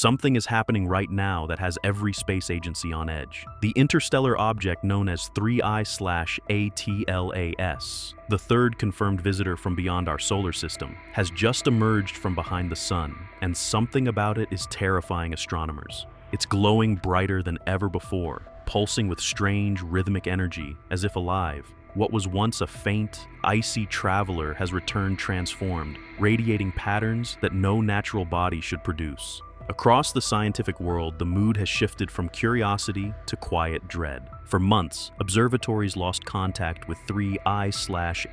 Something is happening right now that has every space agency on edge. The interstellar object known as 3I/ATLAS, the third confirmed visitor from beyond our solar system, has just emerged from behind the sun, and something about it is terrifying astronomers. It's glowing brighter than ever before, pulsing with strange, rhythmic energy, as if alive. What was once a faint, icy traveler has returned transformed, radiating patterns that no natural body should produce. Across the scientific world, the mood has shifted from curiosity to quiet dread. For months, observatories lost contact with 3I/ATLAS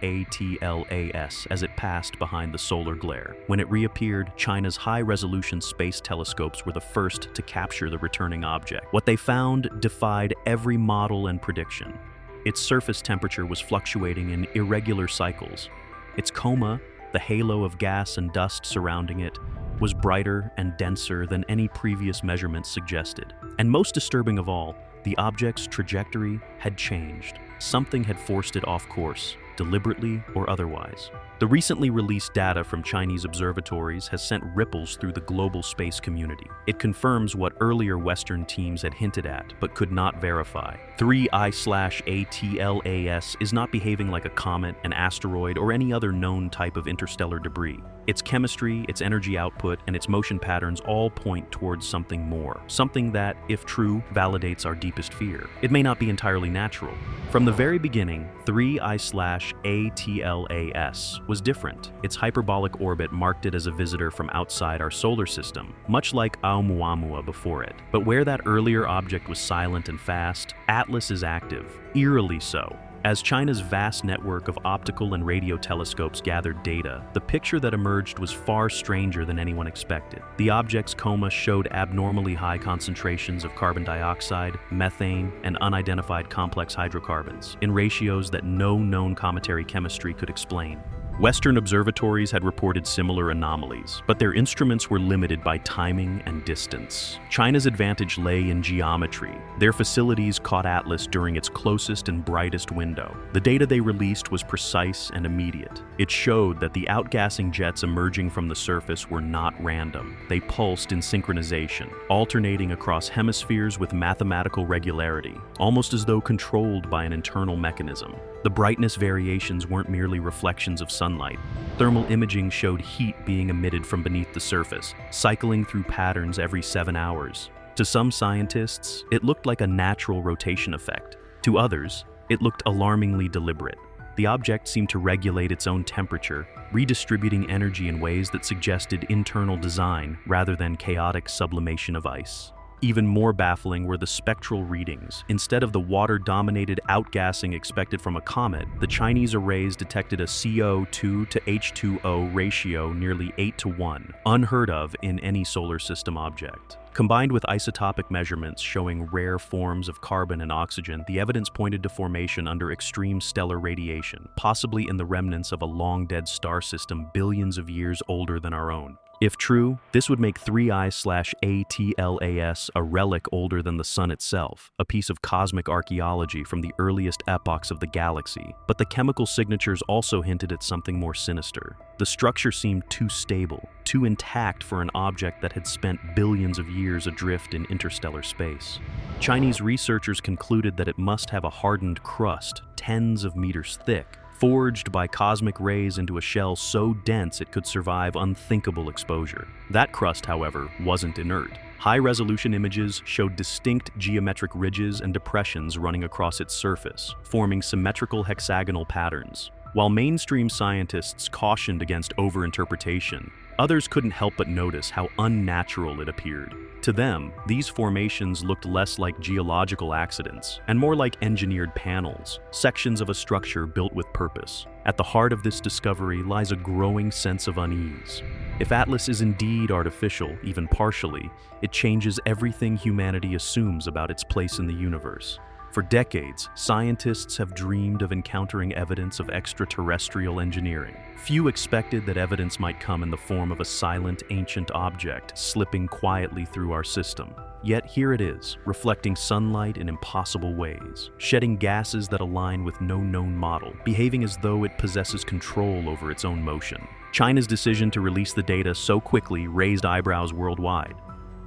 as it passed behind the solar glare. When it reappeared, China's high-resolution space telescopes were the first to capture the returning object. What they found defied every model and prediction. Its surface temperature was fluctuating in irregular cycles. Its coma, the halo of gas and dust surrounding it, was brighter and denser than any previous measurements suggested. And most disturbing of all, the object's trajectory had changed. Something had forced it off course, deliberately or otherwise. The recently released data from Chinese observatories has sent ripples through the global space community. It confirms what earlier Western teams had hinted at, but could not verify. 3I/ATLAS is not behaving like a comet, an asteroid, or any other known type of interstellar debris. Its chemistry, its energy output, and its motion patterns all point towards something more. Something that, if true, validates our deepest fear. It may not be entirely natural. From the very beginning, 3I/ATLAS was different. Its hyperbolic orbit marked it as a visitor from outside our solar system, much like Oumuamua before it. But where that earlier object was silent and fast, Atlas is active, eerily so. As China's vast network of optical and radio telescopes gathered data, the picture that emerged was far stranger than anyone expected. The object's coma showed abnormally high concentrations of carbon dioxide, methane, and unidentified complex hydrocarbons, in ratios that no known cometary chemistry could explain. Western observatories had reported similar anomalies, but their instruments were limited by timing and distance. China's advantage lay in geometry. Their facilities caught Atlas during its closest and brightest window. The data they released was precise and immediate. It showed that the outgassing jets emerging from the surface were not random. They pulsed in synchronization, alternating across hemispheres with mathematical regularity, almost as though controlled by an internal mechanism. The brightness variations weren't merely reflections of sunlight. Thermal imaging showed heat being emitted from beneath the surface, cycling through patterns every 7 hours. To some scientists, it looked like a natural rotation effect. To others, it looked alarmingly deliberate. The object seemed to regulate its own temperature, redistributing energy in ways that suggested internal design rather than chaotic sublimation of ice. Even more baffling were the spectral readings. Instead of the water-dominated outgassing expected from a comet, the Chinese arrays detected a CO2 to H2O ratio nearly 8:1, unheard of in any solar system object. Combined with isotopic measurements showing rare forms of carbon and oxygen, the evidence pointed to formation under extreme stellar radiation, possibly in the remnants of a long-dead star system billions of years older than our own. If true, this would make 3I/ATLAS a relic older than the Sun itself, a piece of cosmic archaeology from the earliest epochs of the galaxy. But the chemical signatures also hinted at something more sinister. The structure seemed too stable, too intact for an object that had spent billions of years adrift in interstellar space. Chinese researchers concluded that it must have a hardened crust, tens of meters thick, forged by cosmic rays into a shell so dense it could survive unthinkable exposure. That crust, however, wasn't inert. High-resolution images showed distinct geometric ridges and depressions running across its surface, forming symmetrical hexagonal patterns. While mainstream scientists cautioned against overinterpretation, others couldn't help but notice how unnatural it appeared. To them, these formations looked less like geological accidents and more like engineered panels, sections of a structure built with purpose. At the heart of this discovery lies a growing sense of unease. If Atlas is indeed artificial, even partially, it changes everything humanity assumes about its place in the universe. For decades, scientists have dreamed of encountering evidence of extraterrestrial engineering. Few expected that evidence might come in the form of a silent, ancient object slipping quietly through our system. Yet here it is, reflecting sunlight in impossible ways, shedding gases that align with no known model, behaving as though it possesses control over its own motion. China's decision to release the data so quickly raised eyebrows worldwide.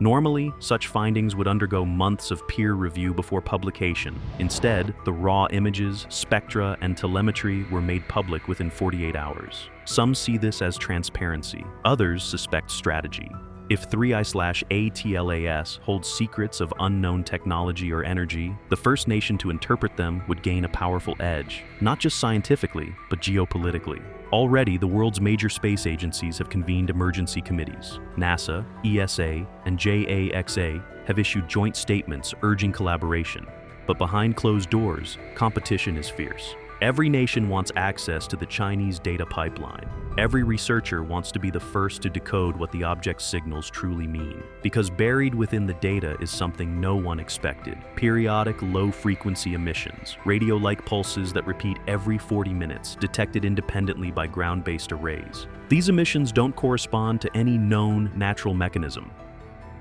Normally, such findings would undergo months of peer review before publication. Instead, the raw images, spectra, and telemetry were made public within 48 hours. Some see this as transparency. Others suspect strategy. If 3I/ATLAS holds secrets of unknown technology or energy, the first nation to interpret them would gain a powerful edge, not just scientifically, but geopolitically. Already, the world's major space agencies have convened emergency committees. NASA, ESA, and JAXA have issued joint statements urging collaboration. But behind closed doors, competition is fierce. Every nation wants access to the Chinese data pipeline. Every researcher wants to be the first to decode what the object's signals truly mean. Because buried within the data is something no one expected: periodic low-frequency emissions, radio-like pulses that repeat every 40 minutes, detected independently by ground-based arrays. These emissions don't correspond to any known natural mechanism.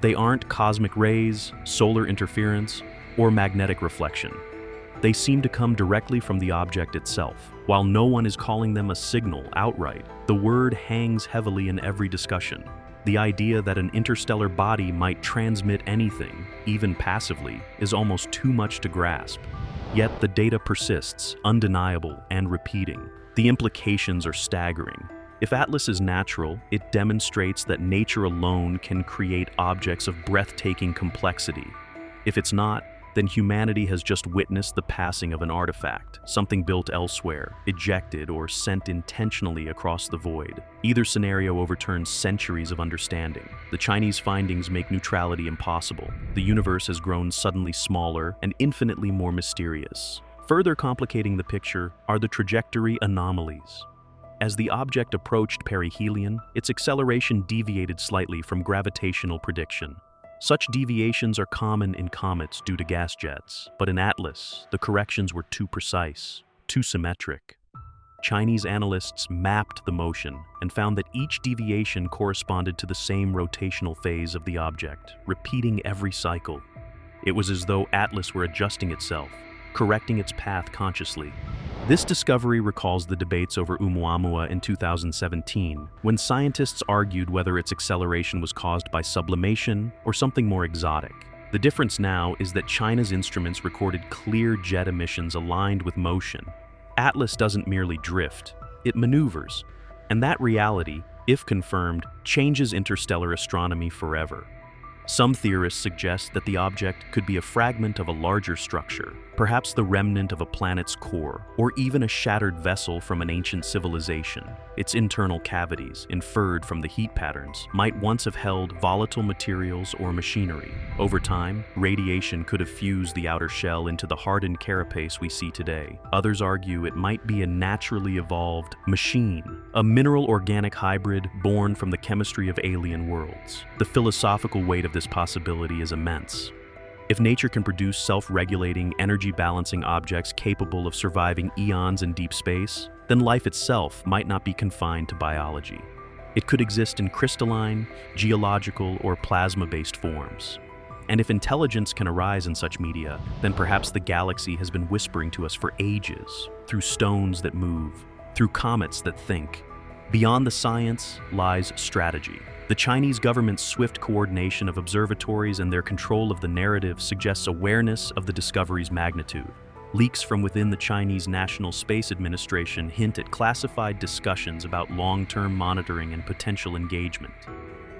They aren't cosmic rays, solar interference, or magnetic reflection. They seem to come directly from the object itself. While no one is calling them a signal outright, the word hangs heavily in every discussion. The idea that an interstellar body might transmit anything, even passively, is almost too much to grasp. Yet the data persists, undeniable and repeating. The implications are staggering. If Atlas is natural, it demonstrates that nature alone can create objects of breathtaking complexity. If it's not, then humanity has just witnessed the passing of an artifact, something built elsewhere, ejected or sent intentionally across the void. Either scenario overturns centuries of understanding. The Chinese findings make neutrality impossible. The universe has grown suddenly smaller and infinitely more mysterious. Further complicating the picture are the trajectory anomalies. As the object approached perihelion, its acceleration deviated slightly from gravitational prediction. Such deviations are common in comets due to gas jets, but in Atlas, the corrections were too precise, too symmetric. Chinese analysts mapped the motion and found that each deviation corresponded to the same rotational phase of the object, repeating every cycle. It was as though Atlas were adjusting itself, correcting its path consciously. This discovery recalls the debates over Oumuamua in 2017, when scientists argued whether its acceleration was caused by sublimation or something more exotic. The difference now is that China's instruments recorded clear jet emissions aligned with motion. Atlas doesn't merely drift, it maneuvers. And that reality, if confirmed, changes interstellar astronomy forever. Some theorists suggest that the object could be a fragment of a larger structure, perhaps the remnant of a planet's core, or even a shattered vessel from an ancient civilization. Its internal cavities, inferred from the heat patterns, might once have held volatile materials or machinery. Over time, radiation could have fused the outer shell into the hardened carapace we see today. Others argue it might be a naturally evolved machine, a mineral-organic hybrid born from the chemistry of alien worlds. The philosophical weight of this possibility is immense. If nature can produce self-regulating, energy-balancing objects capable of surviving eons in deep space, then life itself might not be confined to biology. It could exist in crystalline, geological, or plasma-based forms. And if intelligence can arise in such media, then perhaps the galaxy has been whispering to us for ages, through stones that move, through comets that think. Beyond the science lies strategy. The Chinese government's swift coordination of observatories and their control of the narrative suggests awareness of the discovery's magnitude. Leaks from within the Chinese National Space Administration hint at classified discussions about long-term monitoring and potential engagement.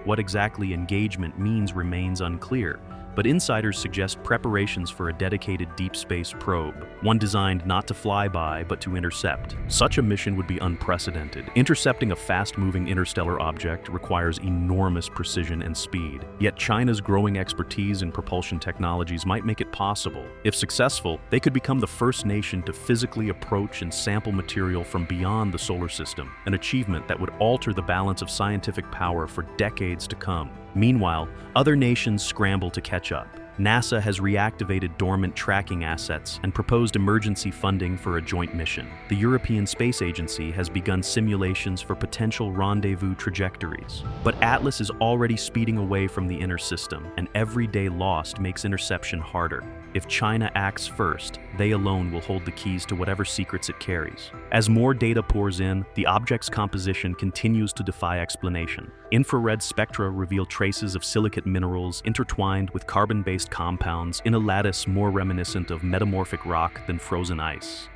What exactly engagement means remains unclear, but insiders suggest preparations for a dedicated deep space probe, one designed not to fly by but to intercept. Such a mission would be unprecedented. Intercepting a fast-moving interstellar object requires enormous precision and speed, yet China's growing expertise in propulsion technologies might make it possible. If successful, they could become the first nation to physically approach and sample material from beyond the solar system, an achievement that would alter the balance of scientific power for decades to come. Meanwhile, other nations scramble to catch up. NASA has reactivated dormant tracking assets and proposed emergency funding for a joint mission. The European Space Agency has begun simulations for potential rendezvous trajectories. But Atlas is already speeding away from the inner system, and every day lost makes interception harder. If China acts first, they alone will hold the keys to whatever secrets it carries. As more data pours in, the object's composition continues to defy explanation. Infrared spectra reveal traces of silicate minerals intertwined with carbon-based compounds in a lattice more reminiscent of metamorphic rock than frozen ice.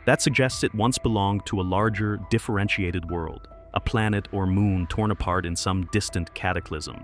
That suggests it once belonged to a larger, differentiated world, a planet or moon torn apart in some distant cataclysm.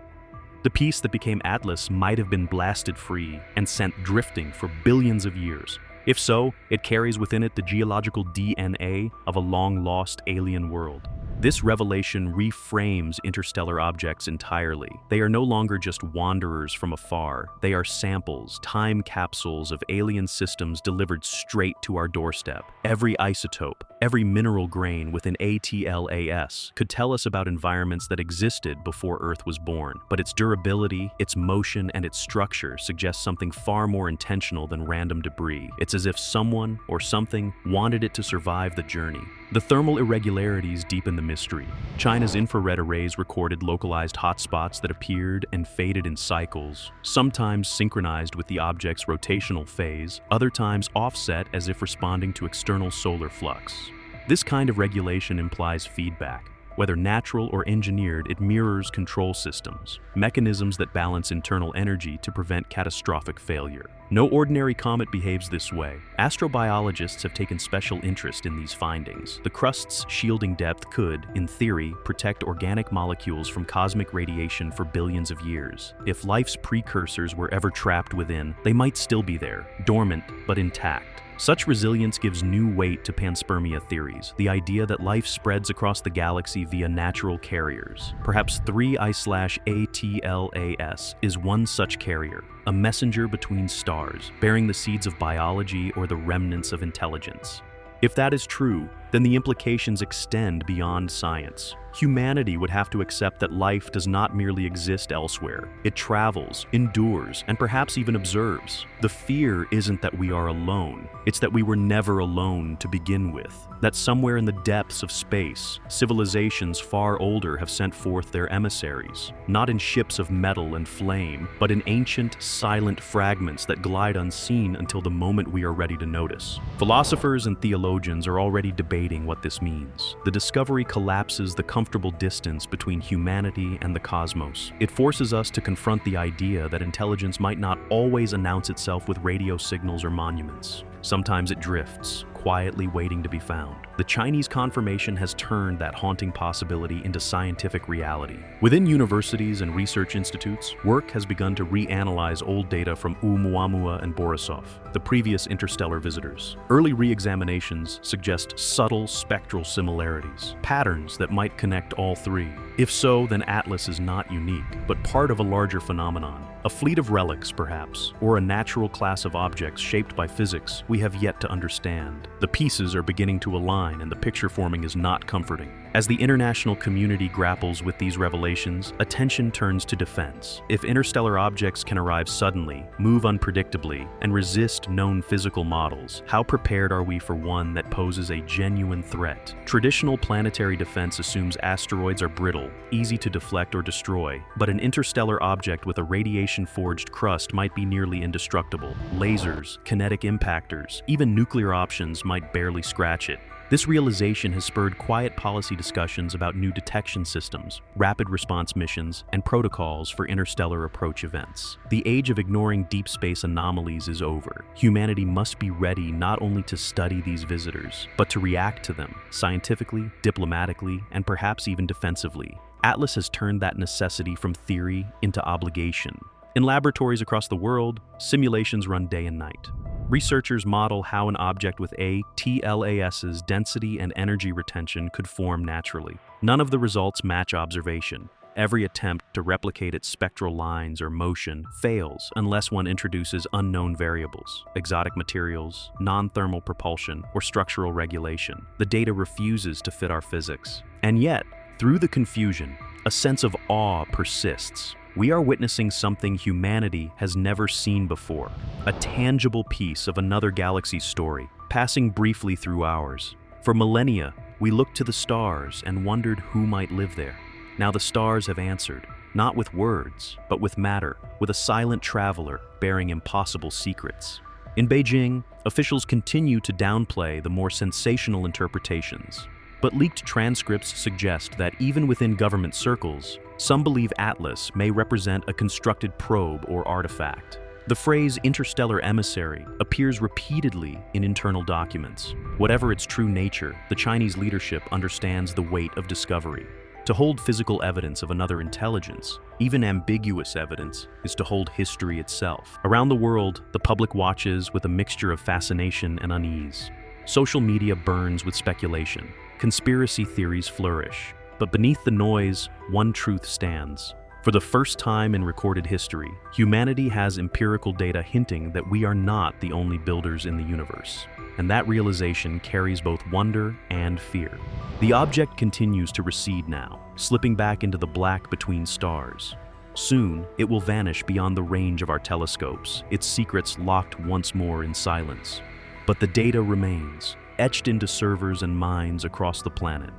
The piece that became Atlas might have been blasted free and sent drifting for billions of years. If so, it carries within it the geological DNA of a long-lost alien world. This revelation reframes interstellar objects entirely. They are no longer just wanderers from afar. They are samples, time capsules of alien systems delivered straight to our doorstep. Every isotope, every mineral grain with an ATLAS could tell us about environments that existed before Earth was born. But its durability, its motion, and its structure suggest something far more intentional than random debris. It's as if someone or something wanted it to survive the journey. The thermal irregularities deepen the mystery. China's infrared arrays recorded localized hotspots that appeared and faded in cycles, sometimes synchronized with the object's rotational phase, other times offset as if responding to external solar flux. This kind of regulation implies feedback. Whether natural or engineered, it mirrors control systems, mechanisms that balance internal energy to prevent catastrophic failure. No ordinary comet behaves this way. Astrobiologists have taken special interest in these findings. The crust's shielding depth could, in theory, protect organic molecules from cosmic radiation for billions of years. If life's precursors were ever trapped within, they might still be there, dormant but intact. Such resilience gives new weight to panspermia theories, the idea that life spreads across the galaxy via natural carriers. Perhaps 3I/ATLAS is one such carrier, a messenger between stars, bearing the seeds of biology or the remnants of intelligence. If that is true, then the implications extend beyond science. Humanity would have to accept that life does not merely exist elsewhere. It travels, endures, and perhaps even observes. The fear isn't that we are alone. It's that we were never alone to begin with. That somewhere in the depths of space, civilizations far older have sent forth their emissaries, not in ships of metal and flame, but in ancient, silent fragments that glide unseen until the moment we are ready to notice. Philosophers and theologians are already debating what this means. The discovery collapses the comfortable distance between humanity and the cosmos. It forces us to confront the idea that intelligence might not always announce itself with radio signals or monuments. Sometimes it drifts, quietly waiting to be found. The Chinese confirmation has turned that haunting possibility into scientific reality. Within universities and research institutes, work has begun to reanalyze old data from Oumuamua and Borisov, the previous interstellar visitors. Early re-examinations suggest subtle spectral similarities, patterns that might connect all three. If so, then Atlas is not unique, but part of a larger phenomenon. A fleet of relics, perhaps, or a natural class of objects shaped by physics we have yet to understand. The pieces are beginning to align, and the picture forming is not comforting. As the international community grapples with these revelations, attention turns to defense. If interstellar objects can arrive suddenly, move unpredictably, and resist known physical models, how prepared are we for one that poses a genuine threat? Traditional planetary defense assumes asteroids are brittle, easy to deflect or destroy, but an interstellar object with a radiation-forged crust might be nearly indestructible. Lasers, kinetic impactors, even nuclear options might barely scratch it. This realization has spurred quiet policy discussions about new detection systems, rapid response missions, and protocols for interstellar approach events. The age of ignoring deep space anomalies is over. Humanity must be ready not only to study these visitors, but to react to them, scientifically, diplomatically, and perhaps even defensively. Atlas has turned that necessity from theory into obligation. In laboratories across the world, simulations run day and night. Researchers model how an object with ATLAS's density and energy retention could form naturally. None of the results match observation. Every attempt to replicate its spectral lines or motion fails unless one introduces unknown variables, exotic materials, non-thermal propulsion, or structural regulation. The data refuses to fit our physics. And yet, through the confusion, a sense of awe persists. We are witnessing something humanity has never seen before, a tangible piece of another galaxy's story, passing briefly through ours. For millennia, we looked to the stars and wondered who might live there. Now the stars have answered, not with words, but with matter, with a silent traveler bearing impossible secrets. In Beijing, officials continue to downplay the more sensational interpretations. But leaked transcripts suggest that even within government circles, some believe Atlas may represent a constructed probe or artifact. The phrase interstellar emissary appears repeatedly in internal documents. Whatever its true nature, the Chinese leadership understands the weight of discovery. To hold physical evidence of another intelligence, even ambiguous evidence, is to hold history itself. Around the world, the public watches with a mixture of fascination and unease. Social media burns with speculation. Conspiracy theories flourish. But beneath the noise, one truth stands. For the first time in recorded history, humanity has empirical data hinting that we are not the only builders in the universe. And that realization carries both wonder and fear. The object continues to recede now, slipping back into the black between stars. Soon, it will vanish beyond the range of our telescopes, its secrets locked once more in silence. But the data remains, etched into servers and minds across the planet.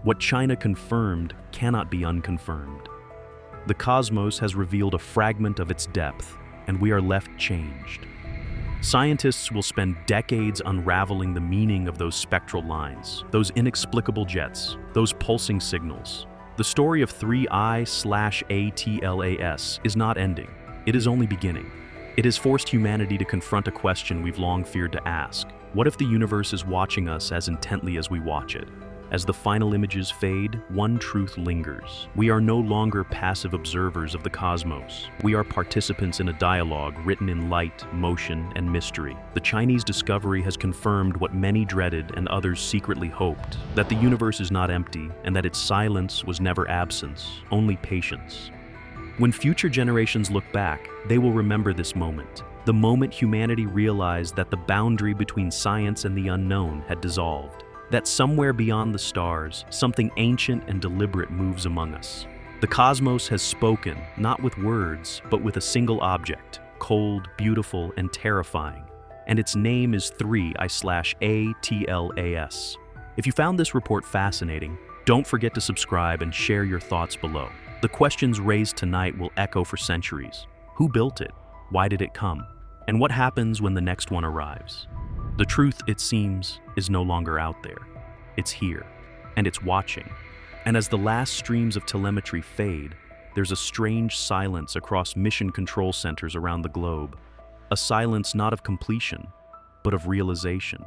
What China confirmed cannot be unconfirmed. The cosmos has revealed a fragment of its depth, and we are left changed. Scientists will spend decades unraveling the meaning of those spectral lines, those inexplicable jets, those pulsing signals. The story of 3I/ATLAS is not ending. It is only beginning. It has forced humanity to confront a question we've long feared to ask. What if the universe is watching us as intently as we watch it? As the final images fade, one truth lingers. We are no longer passive observers of the cosmos. We are participants in a dialogue written in light, motion, and mystery. The Chinese discovery has confirmed what many dreaded and others secretly hoped, that the universe is not empty and that its silence was never absence, only patience. When future generations look back, they will remember this moment. The moment humanity realized that the boundary between science and the unknown had dissolved. That somewhere beyond the stars, something ancient and deliberate moves among us. The cosmos has spoken, not with words, but with a single object, cold, beautiful, and terrifying. And its name is 3I/ATLAS. If you found this report fascinating, don't forget to subscribe and share your thoughts below. The questions raised tonight will echo for centuries. Who built it? Why did it come? And what happens when the next one arrives? The truth, it seems, is no longer out there. It's here, and it's watching. And as the last streams of telemetry fade, there's a strange silence across mission control centers around the globe. A silence not of completion, but of realization.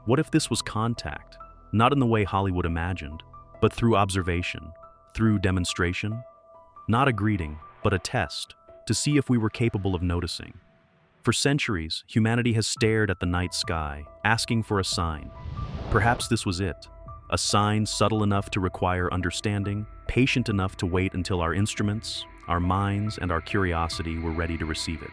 What if this was contact? Not in the way Hollywood imagined, but through observation, through demonstration? Not a greeting, but a test, to see if we were capable of noticing. For centuries, humanity has stared at the night sky, asking for a sign. Perhaps this was it. A sign subtle enough to require understanding, patient enough to wait until our instruments, our minds, and our curiosity were ready to receive it.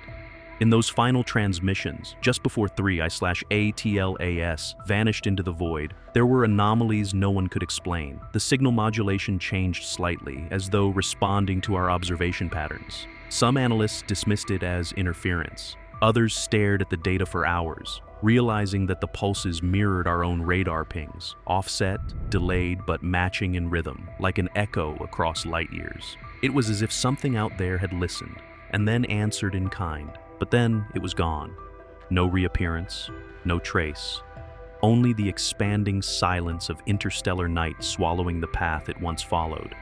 In those final transmissions, just before 3I/ATLAS vanished into the void, there were anomalies no one could explain. The signal modulation changed slightly, as though responding to our observation patterns. Some analysts dismissed it as interference. Others stared at the data for hours, realizing that the pulses mirrored our own radar pings, offset, delayed, but matching in rhythm, like an echo across light years. It was as if something out there had listened, and then answered in kind. But then it was gone. No reappearance, no trace. Only the expanding silence of interstellar night swallowing the path it once followed.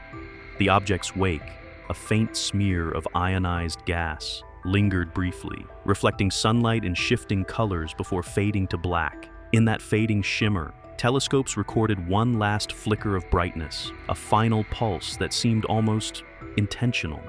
The object's wake, a faint smear of ionized gas, lingered briefly, reflecting sunlight in shifting colors before fading to black. In that fading shimmer, telescopes recorded one last flicker of brightness, a final pulse that seemed almost intentional.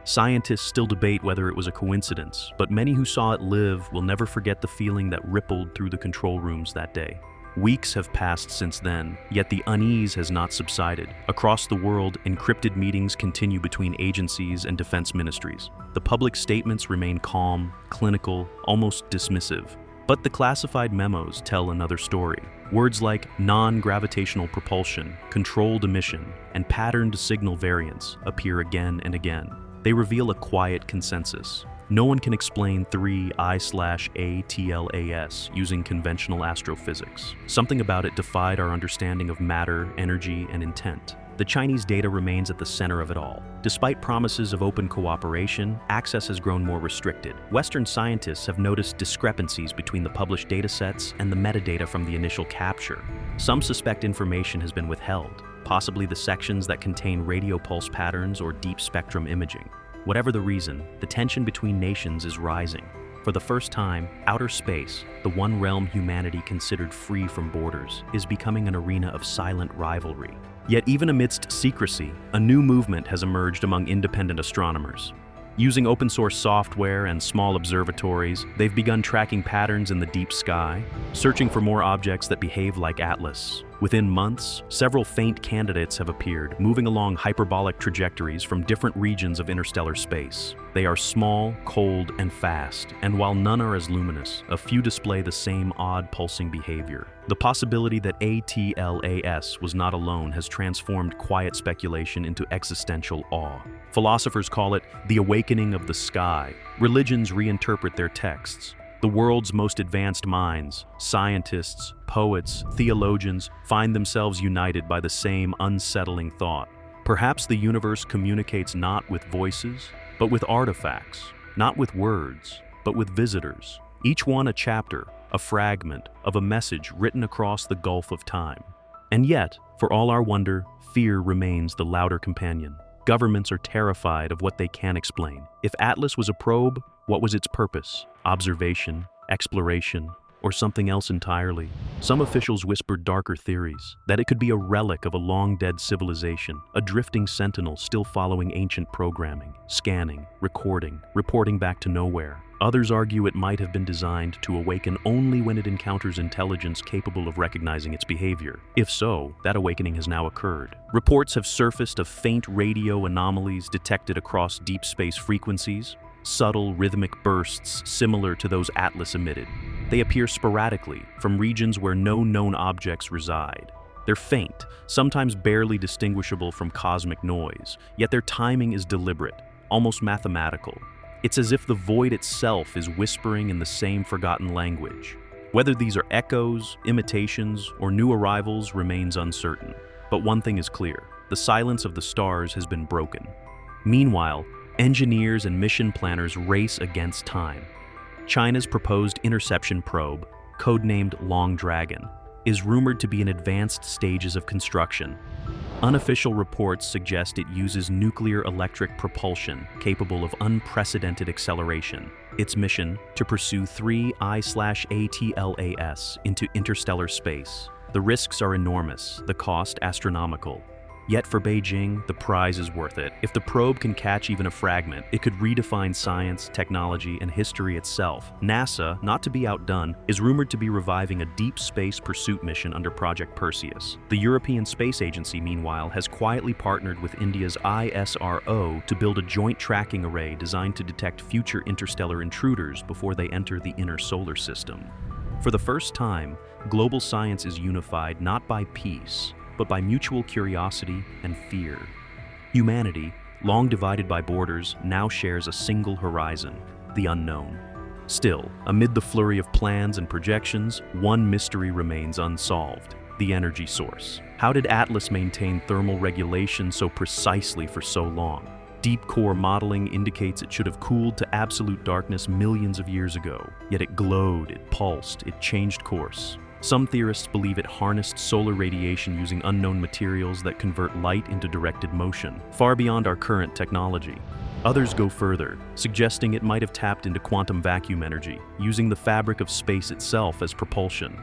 Scientists still debate whether it was a coincidence, but many who saw it live will never forget the feeling that rippled through the control rooms that day. Weeks have passed since then, yet the unease has not subsided. Across the world, encrypted meetings continue between agencies and defense ministries. The public statements remain calm, clinical, almost dismissive. But the classified memos tell another story. Words like non-gravitational propulsion, controlled emission, and patterned signal variants appear again and again. They reveal a quiet consensus. No one can explain 3I/ATLAS using conventional astrophysics. Something about it defied our understanding of matter, energy, and intent. The Chinese data remains at the center of it all. Despite promises of open cooperation, access has grown more restricted. Western scientists have noticed discrepancies between the published datasets and the metadata from the initial capture. Some suspect information has been withheld, possibly the sections that contain radio pulse patterns or deep spectrum imaging. Whatever the reason, the tension between nations is rising. For the first time, outer space, the one realm humanity considered free from borders, is becoming an arena of silent rivalry. Yet even amidst secrecy, a new movement has emerged among independent astronomers. Using open-source software and small observatories, they've begun tracking patterns in the deep sky, searching for more objects that behave like Atlas. Within months, several faint candidates have appeared, moving along hyperbolic trajectories from different regions of interstellar space. They are small, cold, and fast, and while none are as luminous, a few display the same odd pulsing behavior. The possibility that ATLAS was not alone has transformed quiet speculation into existential awe. Philosophers call it the awakening of the sky. Religions reinterpret their texts. The world's most advanced minds, scientists, poets, theologians, find themselves united by the same unsettling thought. Perhaps the universe communicates not with voices, but with artifacts, not with words, but with visitors. Each one a chapter, a fragment of a message written across the gulf of time. And yet, for all our wonder, fear remains the louder companion. Governments are terrified of what they can't explain. If Atlas was a probe, what was its purpose? Observation, exploration, or something else entirely? Some officials whispered darker theories, that it could be a relic of a long-dead civilization, a drifting sentinel still following ancient programming, scanning, recording, reporting back to nowhere. Others argue it might have been designed to awaken only when it encounters intelligence capable of recognizing its behavior. If so, that awakening has now occurred. Reports have surfaced of faint radio anomalies detected across deep space frequencies, subtle rhythmic bursts similar to those Atlas emitted. They appear sporadically from regions where no known objects reside. They're faint, sometimes barely distinguishable from cosmic noise, yet their timing is deliberate, almost mathematical. It's as if the void itself is whispering in the same forgotten language. Whether these are echoes, imitations, or new arrivals remains uncertain. But one thing is clear: the silence of the stars has been broken. Meanwhile, engineers and mission planners race against time. China's proposed interception probe, codenamed Long Dragon, is rumored to be in advanced stages of construction. Unofficial reports suggest it uses nuclear electric propulsion capable of unprecedented acceleration. Its mission, to pursue 3I/ATLAS into interstellar space. The risks are enormous, the cost astronomical. Yet for Beijing, the prize is worth it. If the probe can catch even a fragment, it could redefine science, technology, and history itself. NASA, not to be outdone, is rumored to be reviving a deep space pursuit mission under Project Perseus. The European Space Agency, meanwhile, has quietly partnered with India's ISRO to build a joint tracking array designed to detect future interstellar intruders before they enter the inner solar system. For the first time, global science is unified not by peace, but by mutual curiosity and fear. Humanity, long divided by borders, now shares a single horizon: the unknown. Still, amid the flurry of plans and projections, one mystery remains unsolved: the energy source. How did Atlas maintain thermal regulation so precisely for so long? Deep core modeling indicates it should have cooled to absolute darkness millions of years ago, yet it glowed, it pulsed, it changed course. Some theorists believe it harnessed solar radiation using unknown materials that convert light into directed motion, far beyond our current technology. Others go further, suggesting it might have tapped into quantum vacuum energy, using the fabric of space itself as propulsion.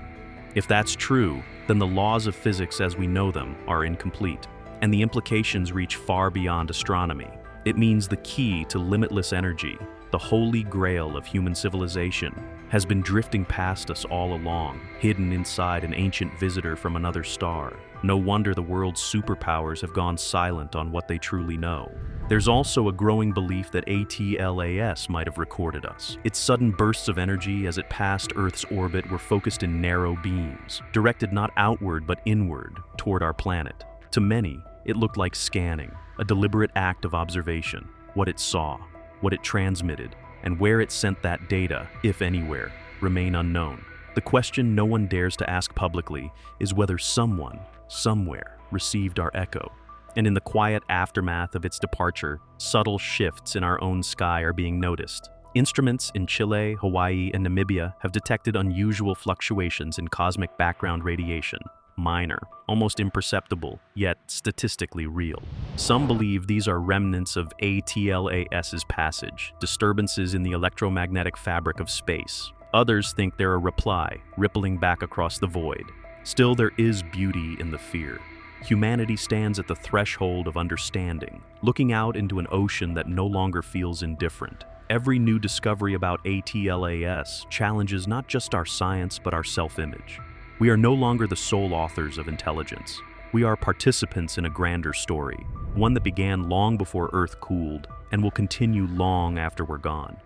If that's true, then the laws of physics as we know them are incomplete, and the implications reach far beyond astronomy. It means the key to limitless energy, the holy grail of human civilization, has been drifting past us all along, hidden inside an ancient visitor from another star. No wonder the world's superpowers have gone silent on what they truly know. There's also a growing belief that ATLAS might have recorded us. Its sudden bursts of energy as it passed Earth's orbit were focused in narrow beams, directed not outward but inward, toward our planet. To many, it looked like scanning, a deliberate act of observation. what it saw, what it transmitted, and where it sent that data, if anywhere, remain unknown. The question no one dares to ask publicly is whether someone, somewhere, received our echo. And in the quiet aftermath of its departure, subtle shifts in our own sky are being noticed. Instruments in Chile, Hawaii, and Namibia have detected unusual fluctuations in cosmic background radiation. Minor, almost imperceptible, yet statistically real. Some believe these are remnants of ATLAS's passage, disturbances in the electromagnetic fabric of space. Others think they're a reply, rippling back across the void. Still, there is beauty in the fear. Humanity stands at the threshold of understanding, looking out into an ocean that no longer feels indifferent. Every new discovery about ATLAS challenges not just our science but our self-image. We are no longer the sole authors of intelligence. We are participants in a grander story, one that began long before Earth cooled and will continue long after we're gone.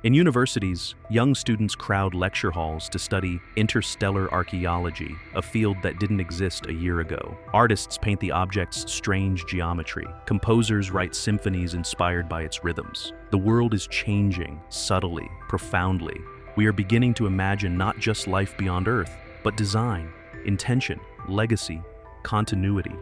In universities, young students crowd lecture halls to study interstellar archaeology, a field that didn't exist a year ago. Artists paint the object's strange geometry. Composers write symphonies inspired by its rhythms. The world is changing, subtly, profoundly. We are beginning to imagine not just life beyond Earth, but design, intention, legacy, continuity.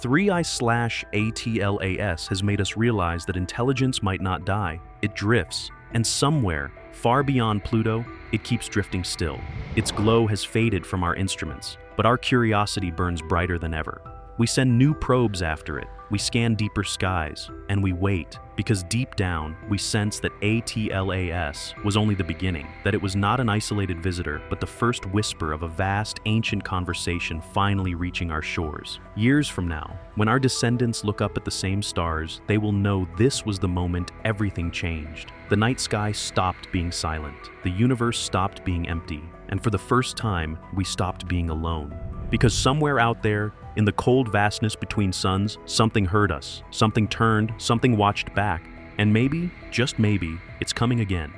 3I/ATLAS has made us realize that intelligence might not die, it drifts. And somewhere, far beyond Pluto, it keeps drifting still. Its glow has faded from our instruments, but our curiosity burns brighter than ever. We send new probes after it, we scan deeper skies, and we wait, because deep down, we sense that ATLAS was only the beginning, that it was not an isolated visitor, but the first whisper of a vast, ancient conversation finally reaching our shores. Years from now, when our descendants look up at the same stars, they will know this was the moment everything changed. The night sky stopped being silent, the universe stopped being empty, and for the first time, we stopped being alone. Because somewhere out there, in the cold vastness between suns, something heard us, something turned, something watched back, and maybe, just maybe, it's coming again.